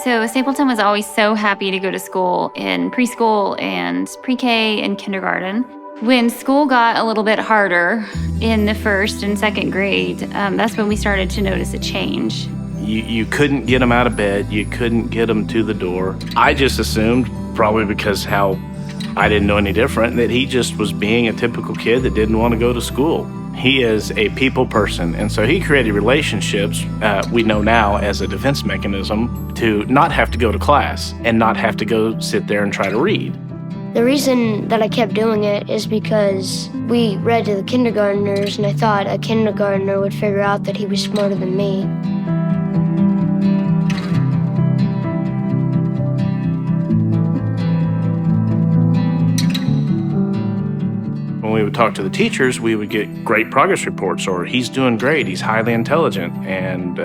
So Stapleton was always so happy to go to school in preschool and pre-K and kindergarten. When school got a little bit harder in the first and second grade, that's when we started to notice a change. You couldn't get him out of bed. You couldn't get him to the door. I just assumed, probably because how I didn't know any different, that he just was being a typical kid that didn't want to go to school. He is a people person, and so he created relationships, we know now as a defense mechanism, to not have to go to class and not have to go sit there and try to read. The reason that I kept doing it is because we read to the kindergartners, and I thought a kindergartner would figure out that he was smarter than me. When we would talk to the teachers, we would get great progress reports, or he's doing great, he's highly intelligent, and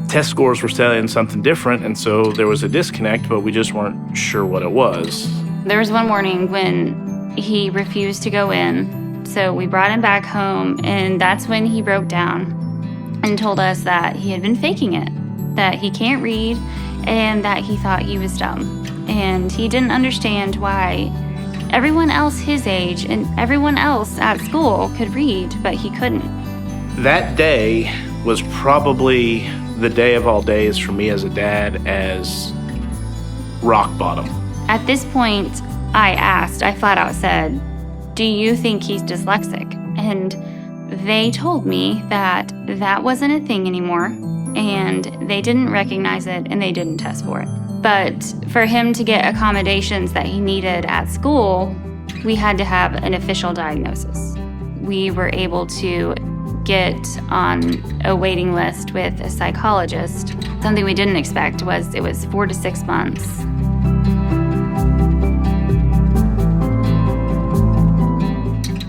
test scores were saying something different, and so there was a disconnect, but we just weren't sure what it was. There was one morning when he refused to go in, so we brought him back home, and that's when he broke down and told us that he had been faking it, that he can't read, and that he thought he was dumb. And he didn't understand why everyone else his age and everyone else at school could read, but he couldn't. That day was probably the day of all days for me as a dad, as rock bottom. At this point, I flat out said, "Do you think he's dyslexic?" And they told me that that wasn't a thing anymore, and they didn't recognize it, and they didn't test for it. But for him to get accommodations that he needed at school, we had to have an official diagnosis. We were able to get on a waiting list with a psychologist. Something we didn't expect was it was 4 to 6 months.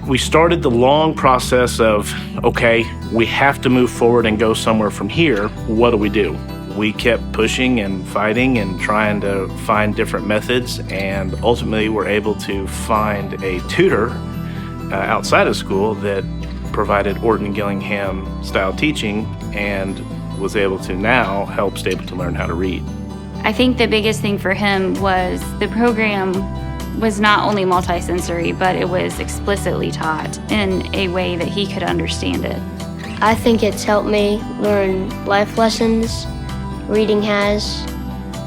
We started the long process of, okay, we have to move forward and go somewhere from here. What do? We kept pushing and fighting and trying to find different methods, and ultimately were able to find a tutor outside of school that provided Orton Gillingham style teaching and was able to now help Stapleton learn how to read. I think the biggest thing for him was the program was not only multisensory, but it was explicitly taught in a way that he could understand it. I think it's helped me learn life lessons. Reading has,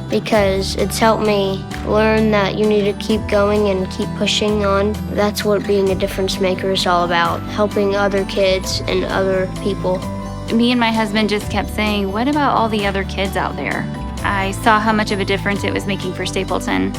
because it's helped me learn that you need to keep going and keep pushing on. That's what being a difference maker is all about, helping other kids and other people. Me and my husband just kept saying, what about all the other kids out there? I saw how much of a difference it was making for Stapleton,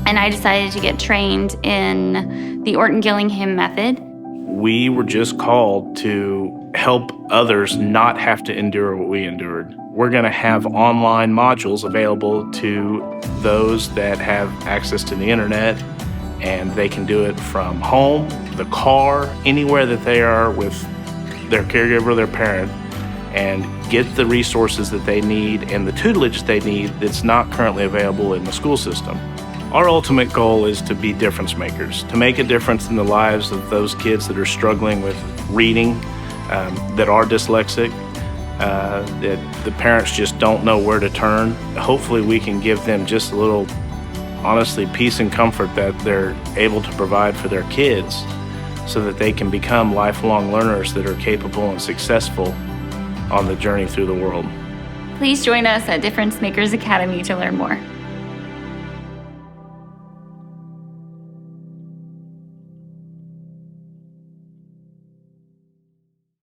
and I decided to get trained in the Orton Gillingham method. We were just called to help others not have to endure what we endured. We're going to have online modules available to those that have access to the internet, and they can do it from home, the car, anywhere that they are with their caregiver or their parent, and get the resources that they need and the tutelage they need that's not currently available in the school system. Our ultimate goal is to be difference makers, to make a difference in the lives of those kids that are struggling with reading, that are dyslexic, that the parents just don't know where to turn. Hopefully we can give them just a little, honestly, peace and comfort that they're able to provide for their kids so that they can become lifelong learners that are capable and successful on the journey through the world. Please join us at Dyfference Makers Academy to learn more.